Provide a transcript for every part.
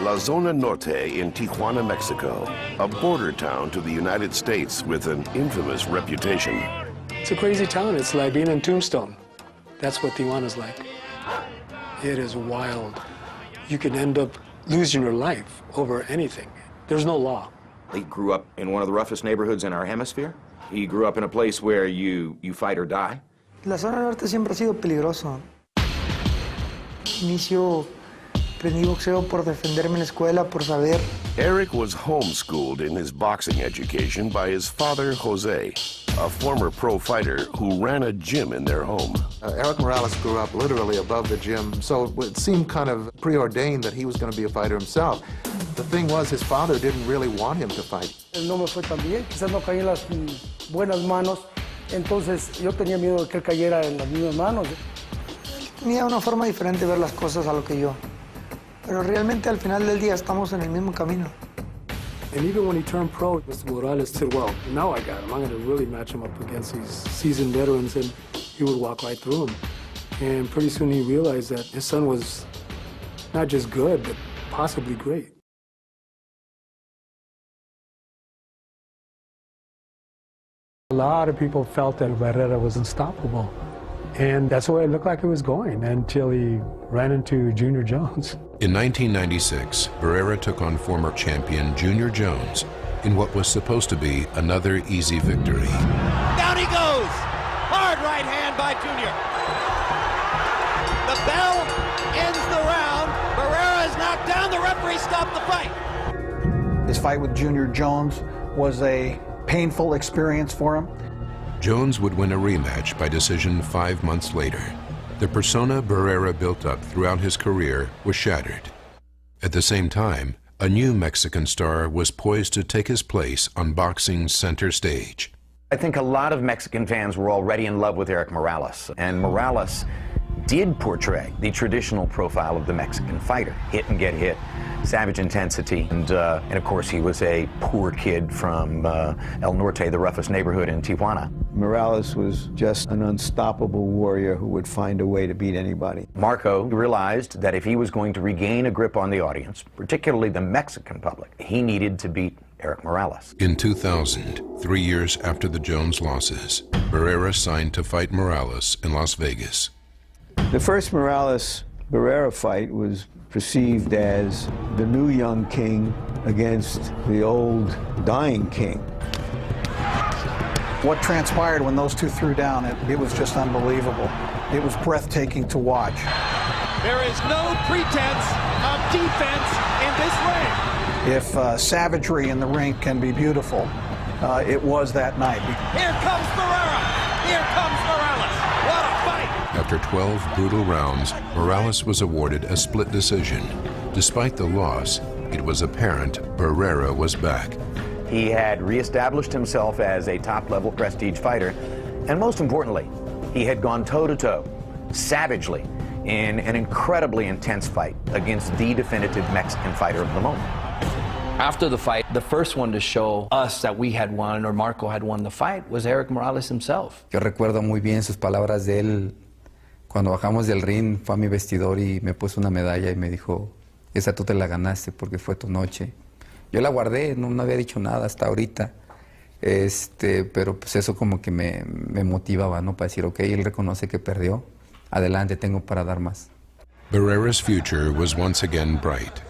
La Zona Norte in Tijuana, Mexico, a border town to the United States with an infamous reputation. It's a crazy town. It's like being in Tombstone. That's what Tijuana's like. It is wild. You can end up losing your life over anything. There's no law. He grew up in one of the roughest neighborhoods in our hemisphere. He grew up in a place where you fight or die. La zona norte siempre ha sido peligroso. Inicio aprendí boxeo por defenderme en la escuela, por saber. Erik was homeschooled in his boxing education by his father, Jose, a former pro fighter who ran a gym in their home. Erik Morales grew up literally above the gym, so it seemed kind of preordained that he was going to be a fighter himself. The thing was, his father didn't really want him to fight. Él no me fue tan bien, quizás no caí en las buenas manos, entonces yo tenía miedo de que él cayera en las mismas manos. Tenía una forma diferente de ver las cosas a lo que yo. Pero realmente al final del día estamos en el mismo camino. And even when he turned pro, Mr. Morales said, well, now I got him. I'm going to really match him up against these seasoned veterans, and he would walk right through him. And pretty soon he realized that his son was not just good, but possibly great. A lot of people felt that Barrera was unstoppable. And that's the way it looked like it was going until he ran into Junior Jones. In 1996, Barrera took on former champion Junior Jones in what was supposed to be another easy victory. Down he goes! Hard right hand by Junior. The bell ends the round. Barrera is knocked down. The referee stopped the fight. His fight with Junior Jones was a painful experience for him. Jones would win a rematch by decision 5 months later. The persona Barrera built up throughout his career was shattered. At the same time, a new Mexican star was poised to take his place on boxing's center stage. I think a lot of Mexican fans were already in love with Erik Morales, and Morales did portray the traditional profile of the Mexican fighter: hit and get hit, savage intensity, and of course he was a poor kid from El Norte, the roughest neighborhood in Tijuana. Morales was just an unstoppable warrior who would find a way to beat anybody. Marco realized that if he was going to regain a grip on the audience, particularly the Mexican public, he needed to beat Erik Morales. In 2000, 3 years after the Jones losses, Barrera signed to fight Morales in Las Vegas. The first Morales-Barrera fight was perceived as the new young king against the old dying king. What transpired when those two threw down, it was just unbelievable. It was breathtaking to watch. There is no pretense of defense in this ring. If savagery in the ring can be beautiful, it was that night. Here comes Barrera. Here comes Morales. What a fight. After 12 brutal rounds, Morales was awarded a split decision. Despite the loss, it was apparent Barrera was back. He had reestablished himself as a top-level prestige fighter, and most importantly, he had gone toe-to-toe, savagely, in an incredibly intense fight against the definitive Mexican fighter of the moment. After the fight, the first one to show us that we had won, or Marco had won the fight, was Erik Morales himself. Yo recuerdo muy bien sus palabras de él. Cuando bajamos del ring, fue a mi vestidor y me puso una medalla y me dijo, esa tú te la ganaste porque fue tu noche. Yo la guardé, no había dicho nada hasta ahorita, pero pues eso como que me motivaba, ¿no? Para decir, ok, él reconoce que perdió, adelante, tengo para dar más. Barrera's future was once again bright.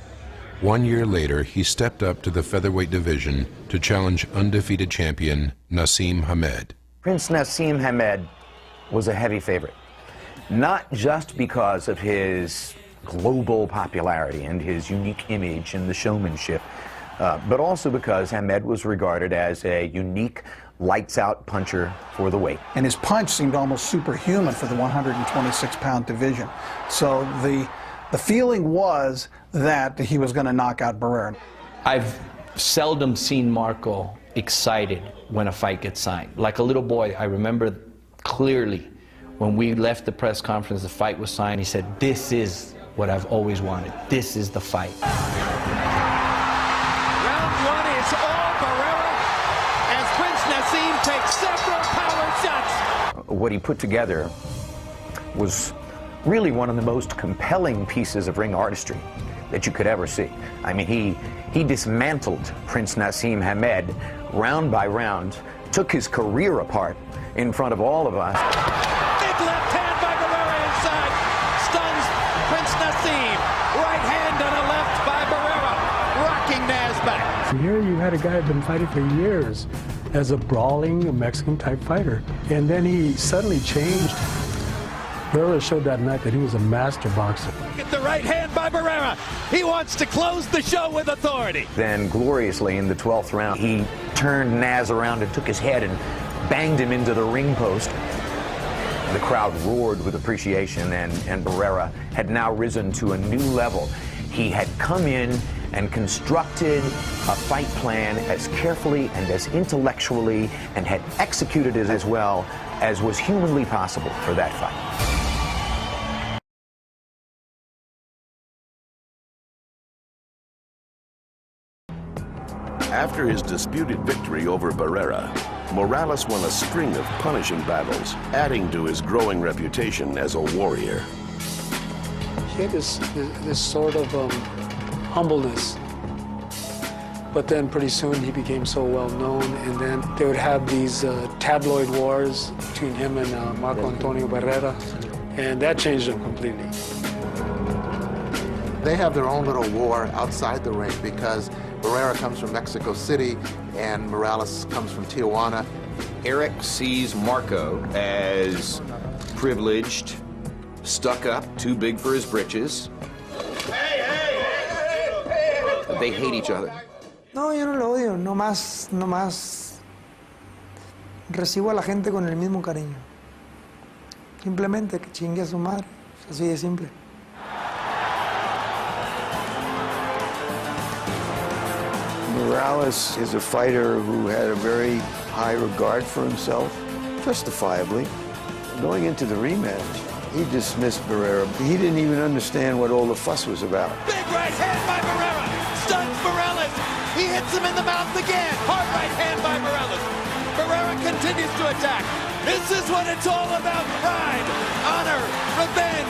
1 year later, he stepped up to the featherweight division to challenge undefeated champion Naseem Hamed. Prince Naseem Hamed was a heavy favorite, not just because of his global popularity and his unique image and the showmanship, but also because Hamed was regarded as a unique, lights-out puncher for the weight. And his punch seemed almost superhuman for the 126-pound division. So the feeling was that he was going to knock out Barrera. I've seldom seen Marco excited when a fight gets signed. Like a little boy, I remember clearly when we left the press conference, the fight was signed, he said, this is what I've always wanted. This is the fight. Round one is all Barrera as Prince Naseem takes several power shots. What he put together was really one of the most compelling pieces of ring artistry that you could ever see. I mean, he dismantled Prince Nassim Hamed round by round, took his career apart in front of all of us. Big left hand by Barrera inside, stuns Prince Nassim. Right hand and a left by Barrera, rocking Nas back. Here you had a guy who had been fighting for years as a brawling Mexican-type fighter, and then he suddenly changed. Barrera showed that night that he was a master boxer. Get the right hand by Barrera. He wants to close the show with authority. Then gloriously in the 12th round, he turned Nas around and took his head and banged him into the ring post. The crowd roared with appreciation, and Barrera had now risen to a new level. He had come in and constructed a fight plan as carefully and as intellectually, and had executed it as well as was humanly possible for that fight. After his disputed victory over Barrera, Morales won a string of punishing battles, adding to his growing reputation as a warrior. He had this sort of humbleness, but then pretty soon he became so well known, and then they would have these tabloid wars between him and Marco Antonio Barrera, and that changed him completely. They have their own little war outside the ring because Barrera comes from Mexico City and Morales comes from Tijuana. Erik sees Marco as privileged, stuck up, too big for his britches. They hate each other. No, yo no lo odio, nomás recibo a la gente con el mismo cariño. Simplemente que chingue a su madre, así de simple. Morales is a fighter who had a very high regard for himself, justifiably. Going into the rematch, he dismissed Barrera. He didn't even understand what all the fuss was about. Big right hand by Barrera, stuns Morales. He hits him in the mouth again. Hard right hand by Morales. Barrera continues to attack. This is what it's all about: pride, honor, revenge.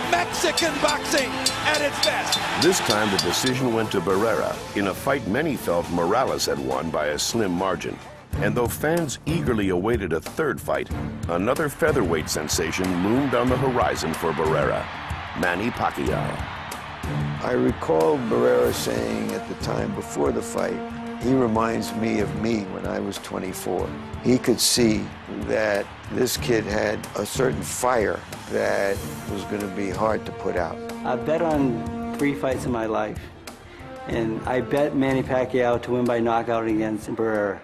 Mexican boxing at its best. This time the decision went to Barrera in a fight many felt Morales had won by a slim margin. And though fans eagerly awaited a third fight, another featherweight sensation loomed on the horizon for Barrera, Manny Pacquiao. I recall Barrera saying at the time before the fight, he reminds me of me when I was 24. He could see that this kid had a certain fire that was going to be hard to put out. I've bet on 3 fights in my life, and I bet Manny Pacquiao to win by knockout against Barrera.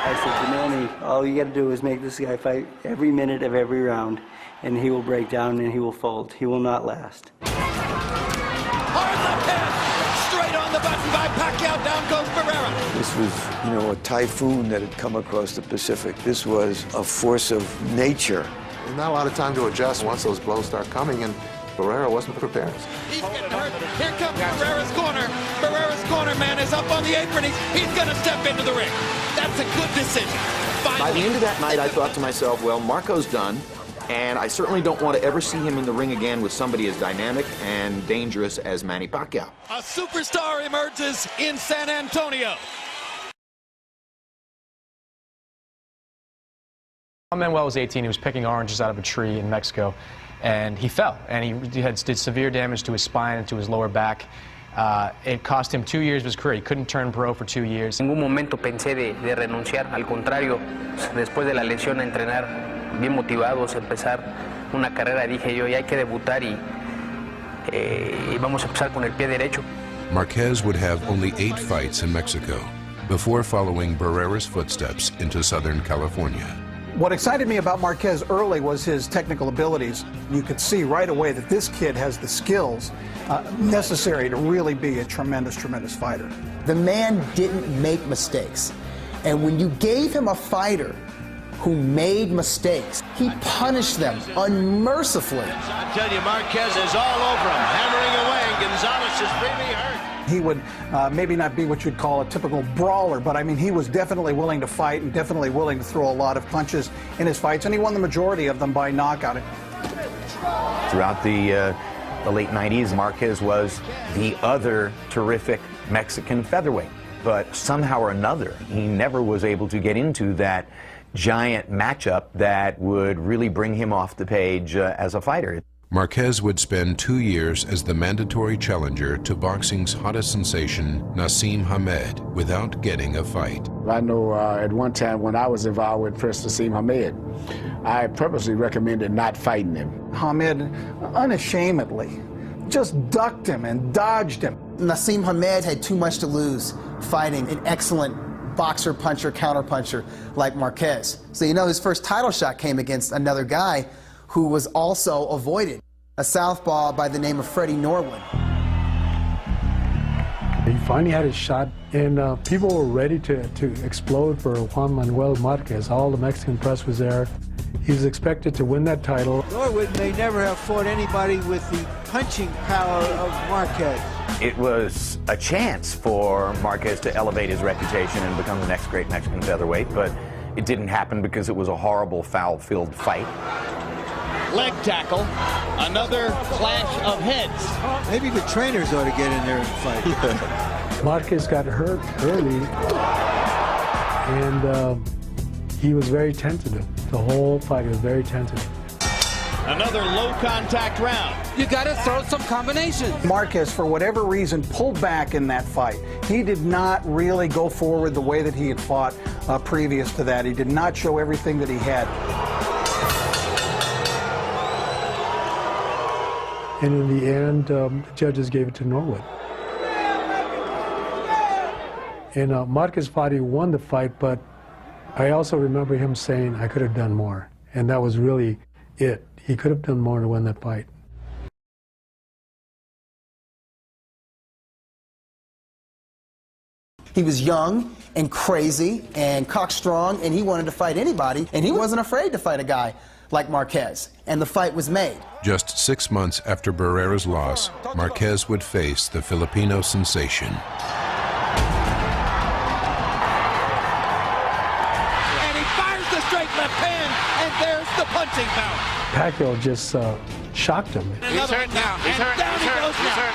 I said to Manny, all you got to do is make this guy fight every minute of every round, and he will break down and he will fold. He will not last. Hard left hand, straight on the button by Pacquiao. Down goes Barrera. This was, a typhoon that had come across the Pacific. This was a force of nature. There's not a lot of time to adjust once those blows start coming, and Barrera wasn't prepared. He's getting hurt. Here comes Barrera's corner. Barrera's corner man is up on the apron. He's going to step into the ring. That's a good decision. Finally. By the end of that night, I thought to myself, well, Marco's done, and I certainly don't want to ever see him in the ring again with somebody as dynamic and dangerous as Manny Pacquiao. A superstar emerges in San Antonio. Juan Manuel was 18. He was picking oranges out of a tree in Mexico, and he fell, and he did severe damage to his spine and to his lower back. It cost him 2 years of his career. He couldn't turn pro for 2 years. En ningún momento pensé de renunciar. Al contrario, después de la lesión, a entrenar bien motivados, empezar una carrera, dije yo, ya hay que debutar y vamos a empezar con el pie derecho. Marquez would have only 8 fights in Mexico before following Barrera's footsteps into Southern California. What excited me about Marquez early was his technical abilities. You could see right away that this kid has the skills necessary to really be a tremendous, tremendous fighter. The man didn't make mistakes. And when you gave him a fighter who made mistakes, he punished them unmercifully. I tell you, Marquez is all over him, hammering away, and Gonzalez is really hurt. He would maybe not be what you'd call a typical brawler, but I mean, he was definitely willing to fight and definitely willing to throw a lot of punches in his fights, and he won the majority of them by knockout. Throughout the late 90s, Marquez was the other terrific Mexican featherweight. But somehow or another, he never was able to get into that giant matchup that would really bring him off the page as a fighter. Marquez would spend 2 years as the mandatory challenger to boxing's hottest sensation, Naseem Hamed, without getting a fight. I know at one time when I was involved with Prince Naseem Hamed, I purposely recommended not fighting him. Hamed unashamedly just ducked him and dodged him. Naseem Hamed had too much to lose fighting an excellent boxer, puncher, counterpuncher like Marquez. So you know his first title shot came against another guy who was also avoided, a southpaw by the name of Freddie Norwood. He finally had his shot, and people were ready to explode for Juan Manuel Marquez. All the Mexican press was there. He was expected to win that title. Norwood may never have fought anybody with the punching power of Marquez. It was a chance for Marquez to elevate his reputation and become the next great Mexican featherweight, but it didn't happen because it was a horrible, foul-filled fight. Leg tackle, another clash of heads. Maybe the trainers ought to get in there and fight. Marquez got hurt early, and he was very tentative. The whole fight was very tentative. Another low contact round. You got to throw some combinations. Marquez, for whatever reason, pulled back in that fight. He did not really go forward the way that he had fought previous to that. He did not show everything that he had. And in the end, the judges gave it to Norwood. And Marquez fought, he won the fight, but I also remember him saying, I could have done more. And that was really it. He could have done more to win that fight. He was young and crazy and cockstrong, and he wanted to fight anybody, and he wasn't afraid to fight a guy like Marquez, and the fight was made. Just 6 months after Barrera's loss, Marquez would face the Filipino sensation. And he fires the straight left hand, and there's the punching power. Pacquiao just shocked him. He's hurt now. He's hurt. Down he goes now.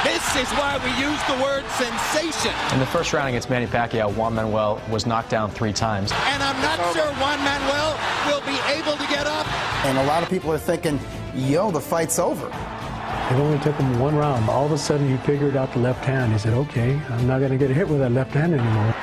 This is why we use the word sensation. In the first round against Manny Pacquiao, Juan Manuel was knocked down 3 times. And I'm not sure Juan Manuel will be able to get up. And a lot of people are thinking, yo, the fight's over. It only took him 1 round. All of a sudden, he figured out the left hand. He said, okay, I'm not going to get hit with that left hand anymore.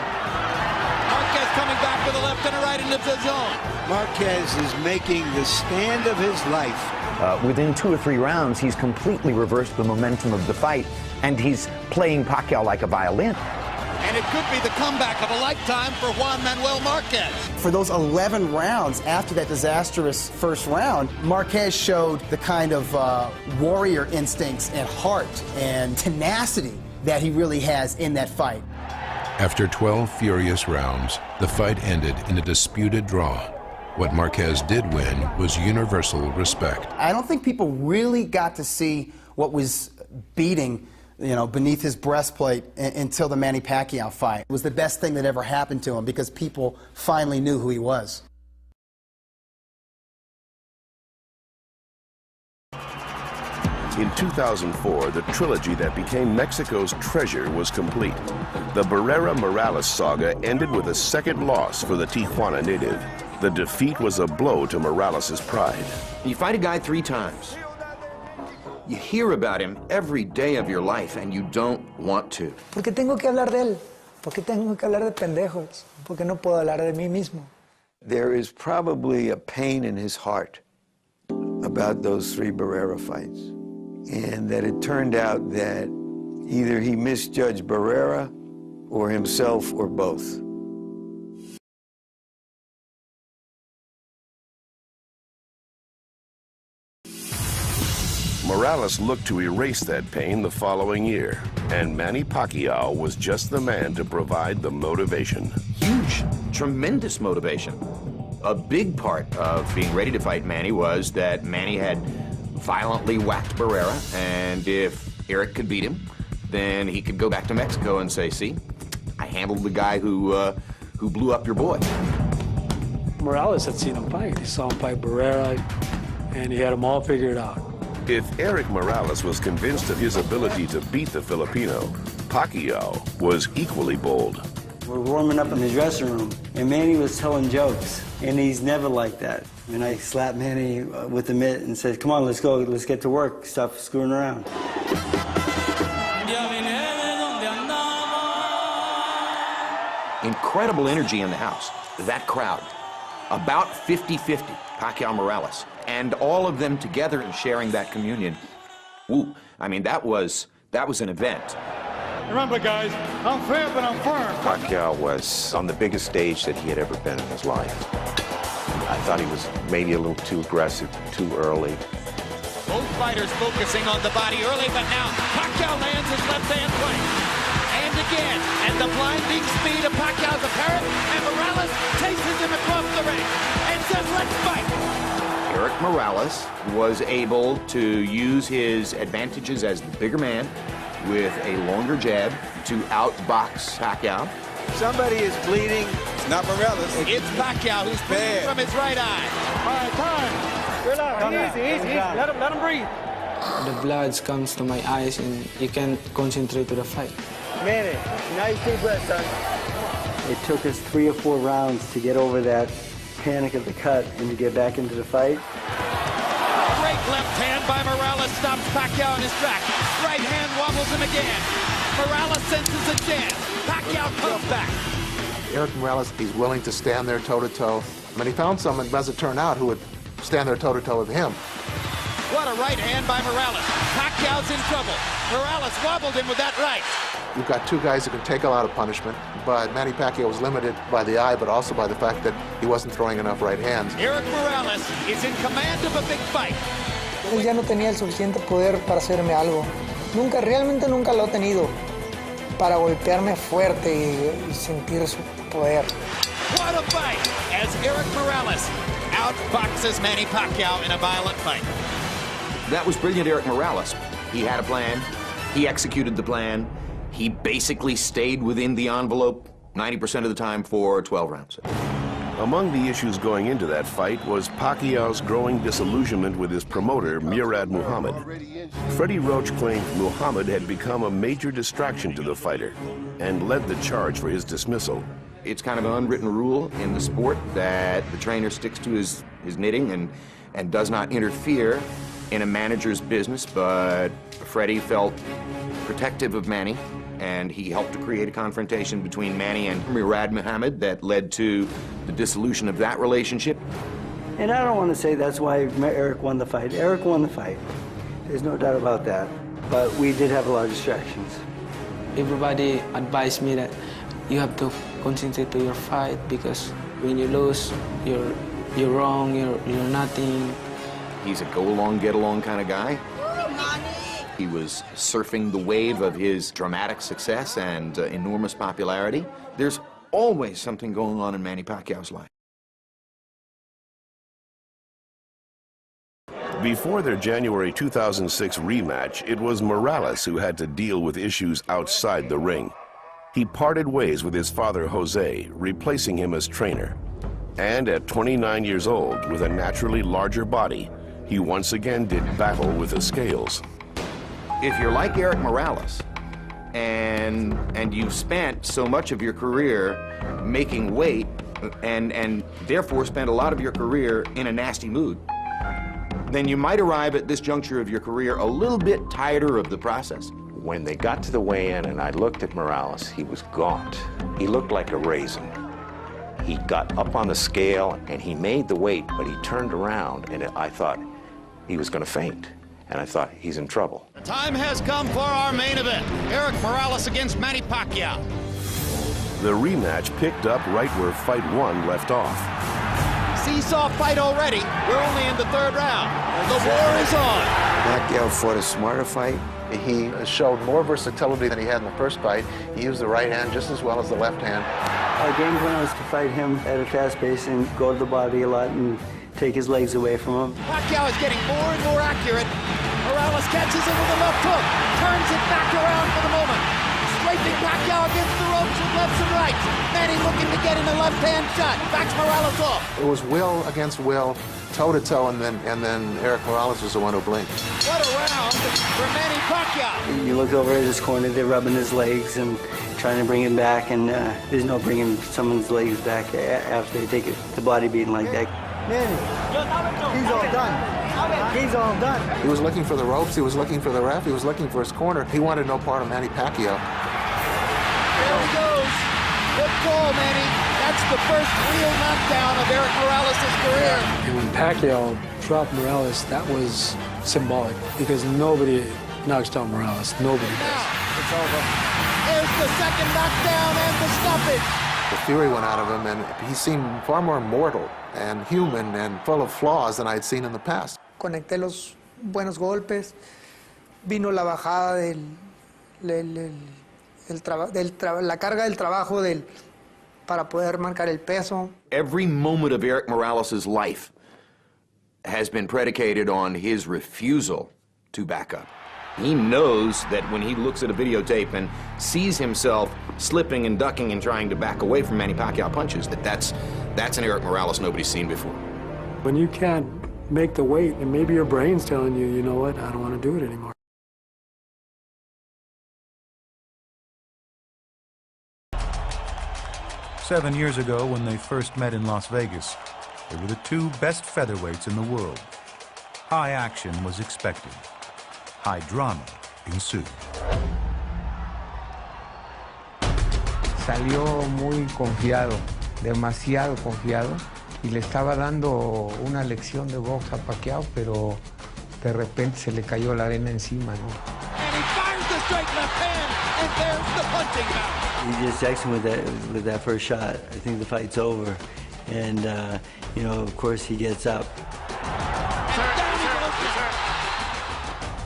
Marquez coming back with a left and a right into the zone. Marquez is making the stand of his life. Within 2 or 3 rounds, he's completely reversed the momentum of the fight, and he's playing Pacquiao like a violin. And it could be the comeback of a lifetime for Juan Manuel Marquez. For those 11 rounds after that disastrous first round, Marquez showed the kind of warrior instincts and heart and tenacity that he really has in that fight. After 12 furious rounds, the fight ended in a disputed draw. What Marquez did win was universal respect. I don't think people really got to see what was beating, you know, beneath his breastplate until the Manny Pacquiao fight. It was the best thing that ever happened to him because people finally knew who he was. In 2004, the trilogy that became Mexico's treasure was complete. The Barrera-Morales saga ended with a second loss for the Tijuana native. The defeat was a blow to Morales' pride. You fight a guy 3 times. You hear about him every day of your life, and you don't want to. Porque tengo que hablar de él. Porque tengo que hablar de pendejos. Porque no puedo hablar de mí mismo. There is probably a pain in his heart about those 3 Barrera fights, and that it turned out that either he misjudged Barrera or himself or both. Morales looked to erase that pain the following year, and Manny Pacquiao was just the man to provide the motivation. Huge, tremendous motivation. A big part of being ready to fight Manny was that Manny had violently whacked Barrera, and if Erik could beat him, then he could go back to Mexico and say, see, I handled the guy who blew up your boy. Morales had seen him fight. He saw him fight Barrera, and he had them all figured out. If Erik Morales was convinced of his ability to beat the Filipino, Pacquiao was equally bold. We're warming up in the dressing room, and Manny was telling jokes, and he's never like that. And I slapped Manny with the mitt and said, come on, let's go, let's get to work, stop screwing around. Incredible energy in the house. That crowd, about 50-50, Pacquiao-Morales, and all of them together and sharing that communion. Ooh, I mean, that was an event. Remember, guys, I'm fair, but I'm firm. Pacquiao was on the biggest stage that he had ever been in his life. I thought he was maybe a little too aggressive, too early. Both fighters focusing on the body early, but now Pacquiao lands his left-hand right. And again, and the blinding speed of Pacquiao's apparent, and Morales chases him across the ring and says, let's fight. Erik Morales was able to use his advantages as the bigger man with a longer jab to outbox Pacquiao. Somebody is bleeding. It's not Morales. It's Pacquiao who's bleeding from his right eye. All right, time. Relax. Easy. Let him breathe. The blood comes to my eyes and you can't concentrate to the fight. Manny, nice deep breath, son. It took us 3 or 4 rounds to get over that panic of the cut and to get back into the fight. Great left hand by Morales stops Pacquiao in his track. Right hand wobbles him again. Morales senses a chance. Pacquiao comes back. Erik Morales, he's willing to stand there toe-to-toe. I mean, he found someone, as it turned out, who would stand there toe-to-toe with him. What a right hand by Morales. Pacquiao's in trouble. Morales wobbled him with that right. You've got 2 guys who can take a lot of punishment, but Manny Pacquiao was limited by the eye, but also by the fact that he wasn't throwing enough right hands. Erik Morales is in command of a big fight. Él ya no tenía el suficiente poder para hacerme algo. Realmente nunca lo ha tenido para golpearme fuerte y sentir su poder. What a fight as Erik Morales outboxes Manny Pacquiao in a violent fight. That was brilliant, Erik Morales. He had a plan. He executed the plan. He basically stayed within the envelope 90% of the time for 12 rounds. Among the issues going into that fight was Pacquiao's growing disillusionment with his promoter, Murad Muhammad. Freddie Roach claimed Muhammad had become a major distraction to the fighter and led the charge for his dismissal. It's kind of an unwritten rule in the sport that the trainer sticks to his knitting and does not interfere in a manager's business, but Freddie felt protective of Manny, and he helped to create a confrontation between Manny and Murad Muhammad that led to the dissolution of that relationship. And I don't want to say that's why Erik won the fight. Erik won the fight. There's no doubt about that. But we did have a lot of distractions. Everybody advised me that you have to concentrate to your fight because when you lose, you're wrong, you're nothing. He's a go-along, get-along kind of guy. He was surfing the wave of his dramatic success and enormous popularity. There's always something going on in Manny Pacquiao's life. Before their January 2006 rematch, it was Morales who had to deal with issues outside the ring. He parted ways with his father, Jose, replacing him as trainer. And at 29 years old, with a naturally larger body, he once again did battle with the scales. If you're like Erik Morales, and you've spent so much of your career making weight, and therefore spent a lot of your career in a nasty mood, then you might arrive at this juncture of your career a little bit tired of the process. When they got to the weigh-in and I looked at Morales, he was gaunt. He looked like a raisin. He got up on the scale and he made the weight, but he turned around and I thought he was going to faint. And I thought, he's in trouble. The time has come for our main event. Erik Morales against Manny Pacquiao. The rematch picked up right where Fight 1 left off. Seesaw fight already. We're only in the 3rd round. The war is on. Pacquiao fought a smarter fight. He showed more versatility than he had in the first fight. He used the right hand just as well as the left hand. Our game plan was to fight him at a fast pace and go to the body a lot and take his legs away from him. Pacquiao is getting more and more accurate. Morales catches it with a left hook, turns it back around for the moment. Scraping Pacquiao against the ropes with lefts and rights. Manny looking to get in a left-hand shot. Backs Morales off. It was will against will, toe-to-toe, and then Erik Morales was the one who blinked. What a round for Manny Pacquiao. You look over at his corner, they're rubbing his legs and trying to bring him back, and there's no bringing someone's legs back after they take the body beating like that. Manny, he's all done. He's all done. He was looking for the ropes, he was looking for the ref, he was looking for his corner. He wanted no part of Manny Pacquiao. There he goes. Good call, Manny. That's the first real knockdown of Erik Morales' career. And when Pacquiao dropped Morales, that was symbolic because nobody knocks down Morales. Nobody does. It's over. There's the second knockdown and the stoppage. The fury went out of him, and he seemed far more mortal and human and full of flaws than I had seen in the past. Conecté los buenos golpes. Vino la bajada la carga del trabajo para poder marcar el peso. Every moment of Erik Morales' life has been predicated on his refusal to back up. He knows that when he looks at a videotape and sees himself slipping and ducking and trying to back away from Manny Pacquiao punches, that's an Erik Morales nobody's seen before. When you can't make the weight, and maybe your brain's telling you, you know what, I don't want to do it anymore. Seven years ago, when they first met in Las Vegas, they were the two best featherweights in the world. High action was expected. High drama ensued. Salió muy confiado, demasiado confiado, y le estaba dando una lección de box a Pacquiao, pero de repente se le cayó la arena encima, ¿no? And he fires the straight left hand, and there's the punching mouth. He just jacks him with that first shot. I think the fight's over, and you know, of course, he gets up.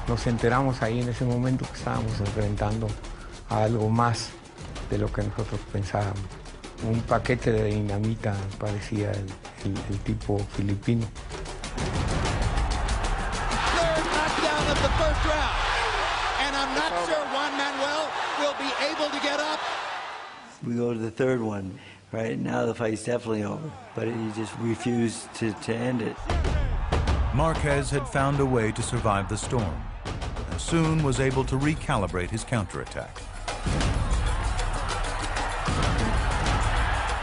Nos enteramos ahí en ese momento que estábamos enfrentando a algo más de lo que nosotros pensábamos. Un paquete de dinamita parecía el tipo filipino. Third knockdown of the first round. And I'm not sure Juan Manuel will be able to get up. We go to the third one. Right now the fight's definitely over, but he just refused to end it. Marquez had found a way to survive the storm, and soon was able to recalibrate his counterattack.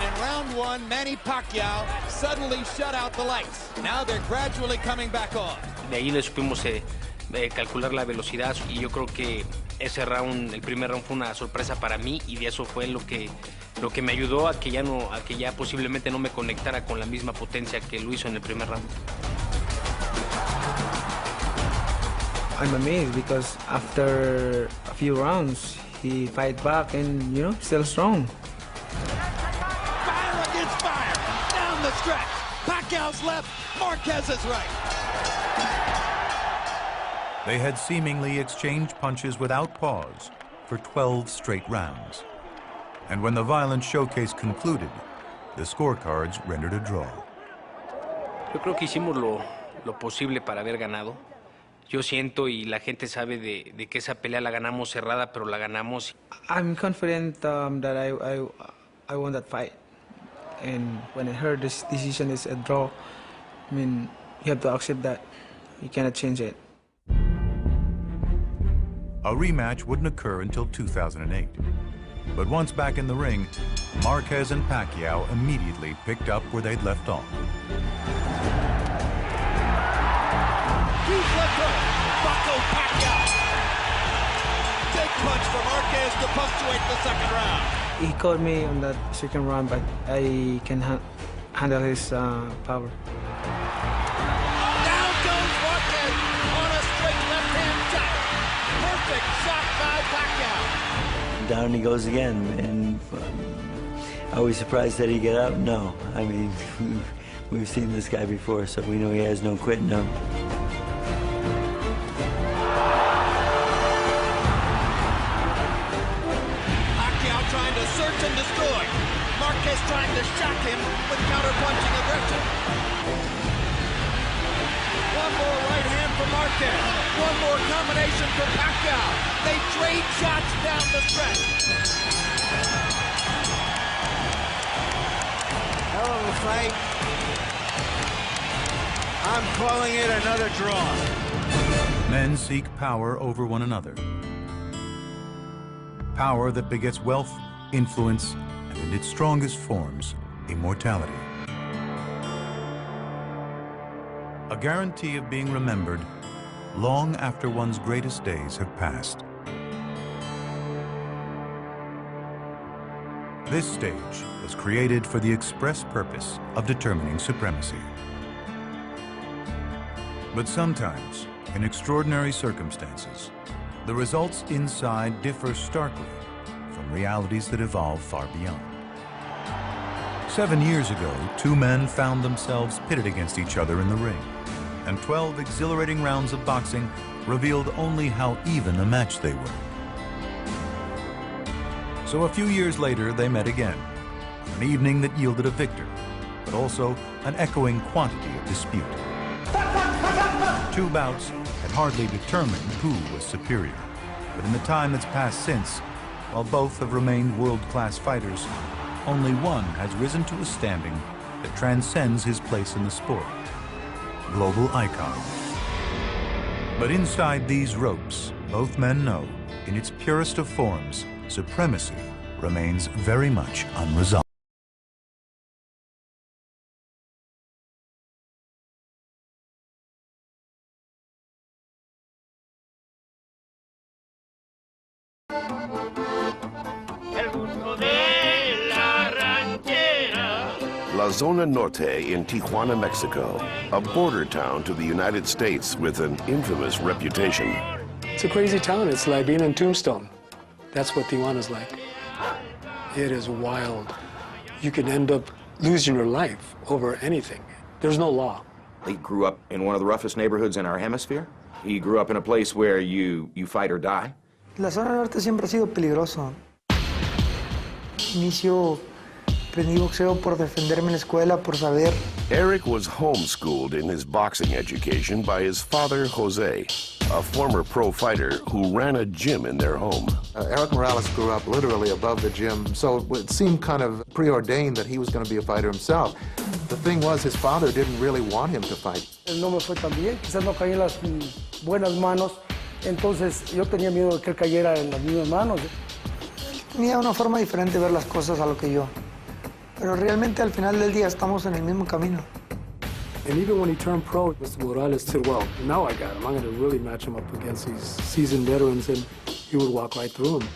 In round one, Manny Pacquiao suddenly shut out the lights. Now they're gradually coming back on. De ahí le supimos calcular la velocidad, y yo creo que ese round, el primer round, fue una sorpresa para mí, y de eso fue lo que me ayudó a que ya posiblemente no me conectara con la misma potencia que lo hizo en el primer round. I'm amazed because after a few rounds, he fight back and, you know, still strong. Fire against fire, down the stretch. Pacquiao's left, Marquez's right. They had seemingly exchanged punches without pause for 12 straight rounds. And when the violent showcase concluded, the scorecards rendered a draw. Yo creo que hicimos lo posible para haber ganado. Yo siento y la gente sabe de que esa pelea la ganamos cerrada, pero la ganamos. I'm confident that I won that fight. And when I heard this decision is a draw, I mean, you have to accept that. You cannot change it. A rematch wouldn't occur until 2008. But once back in the ring, Marquez and Pacquiao immediately picked up where they'd left off. Huge left hook, buckled Pacquiao. Big punch for Marquez to punctuate the second round. He caught me on that second round, but I can handle his power. Down goes Marquez on a straight left-hand shot. Perfect shot by Pacquiao. Down he goes again, and are we surprised that he get up? No. I mean, we've seen this guy before, so we know he has no quit in him. Pacquiao trying to search and destroy. Marquez trying to shock him with counter-punching aggression. One more right hand for Marquez. One more combination for Pacquiao. They trade shots down the stretch. Hell of a fight. I'm calling it another draw. Men seek power over one another. Power that begets wealth, influence, and in its strongest forms, immortality. A guarantee of being remembered long after one's greatest days have passed. This stage was created for the express purpose of determining supremacy. But sometimes, in extraordinary circumstances, the results inside differ starkly from realities that evolve far beyond. 7 years ago, two men found themselves pitted against each other in the ring, and 12 exhilarating rounds of boxing revealed only how even a match they were. So a few years later, they met again, on an evening that yielded a victor, but also an echoing quantity of dispute. Two bouts had hardly determined who was superior, but in the time that's passed since, while both have remained world-class fighters, only one has risen to a standing that transcends his place in the sport. Global icon. But inside these ropes, both men know, in its purest of forms, supremacy remains very much unresolved. La Zona Norte in Tijuana, Mexico, a border town to the United States with an infamous reputation. It's a crazy town. It's like being in Tombstone. That's what Tijuana's like. It is wild. You can end up losing your life over anything. There's no law. He grew up in one of the roughest neighborhoods in our hemisphere. He grew up in a place where you fight or die. La zona norte siempre ha sido peligroso. Inicio aprendí boxeo por defenderme en la escuela, por saber. Erik was homeschooled in his boxing education by his father, Jose, a former pro fighter who ran a gym in their home. Erik Morales grew up literally above the gym, so it seemed kind of preordained that he was going to be a fighter himself. The thing was, his father didn't really want him to fight. No me fue tan bien, quizás no caí en las buenas manos, entonces yo tenía miedo de que él cayera en las mismas manos. Tenía una forma diferente de ver las cosas a lo que yo. Pero realmente al final del día estamos en el mismo camino. And even when he turned pro, Mr. Morales said, well, now I got him. I'm going to really match him up against these seasoned veterans, and he would walk right through him.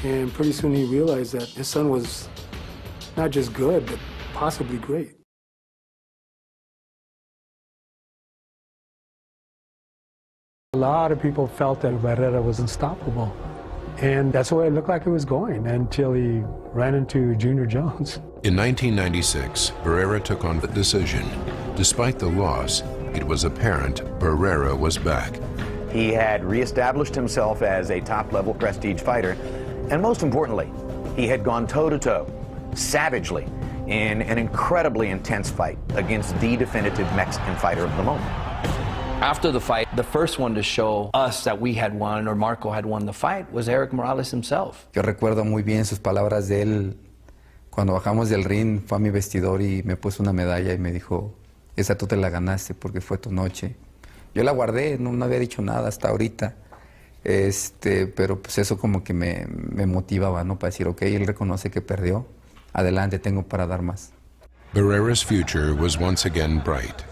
And pretty soon he realized that his son was not just good, but possibly great. A lot of people felt that Barrera was unstoppable. And that's the way it looked like it was going until he ran into Junior Jones. In 1996, Barrera took on the decision. Despite the loss, it was apparent Barrera was back. He had reestablished himself as a top-level prestige fighter, and most importantly, he had gone toe-to-toe, savagely, in an incredibly intense fight against the definitive Mexican fighter of the moment. After the fight, the first one to show us that we had won, or Marco had won the fight, was Erik Morales himself. Yo recuerdo muy bien sus palabras de él. Cuando bajamos del ring, fue a mi vestidor y me puso una medalla y me dijo, esa tú te la ganaste porque fue tu noche. Yo la guardé, no había dicho nada hasta ahorita. Pero pues eso como que me motivaba, ¿no? Para decir, ok, él reconoce que perdió. Adelante, tengo para dar más. Barrera's future was once again bright.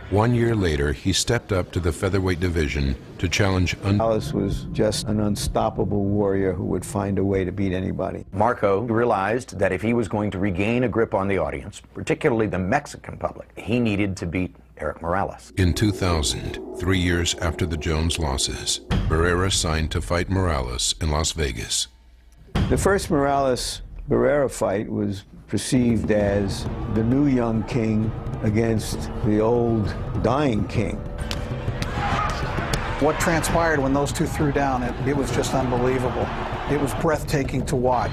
1 year later, he stepped up to the featherweight division to challenge. Morales was just an unstoppable warrior who would find a way to beat anybody. Marco realized that if he was going to regain a grip on the audience, particularly the Mexican public, he needed to beat Erik Morales. In 2000, 3 years after the Jones losses, Barrera signed to fight Morales in Las Vegas. The first Morales-Barrera fight was perceived as the new young king against the old dying king. What transpired when those two threw down, it was just unbelievable. It was breathtaking to watch.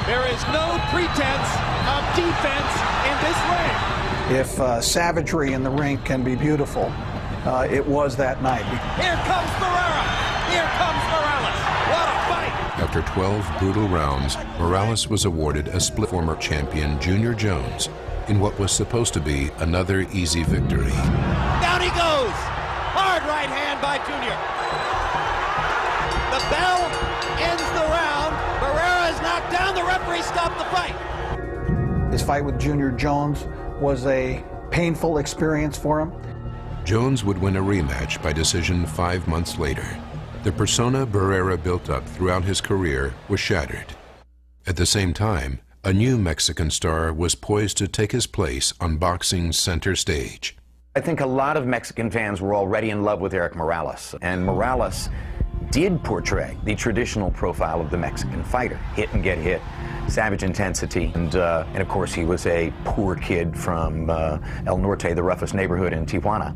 There is no pretense of defense in this ring. If savagery in the ring can be beautiful, it was that night. Here comes Barrera. Here comes Morales. What a fight! After 12 brutal rounds, Morales was awarded a split former champion Junior Jones in what was supposed to be another easy victory. Down he goes. Hard right hand by Junior. The bell ends the round. Barrera is knocked down. The referee stopped the fight. His fight with Junior Jones was a painful experience for him. Jones would win a rematch by decision 5 months later. The persona Barrera built up throughout his career was shattered. At the same time, a new Mexican star was poised to take his place on boxing's center stage. I think a lot of Mexican fans were already in love with Erik Morales, and Morales did portray the traditional profile of the Mexican fighter: hit and get hit, savage intensity, and of course he was a poor kid from El Norte, the roughest neighborhood in Tijuana.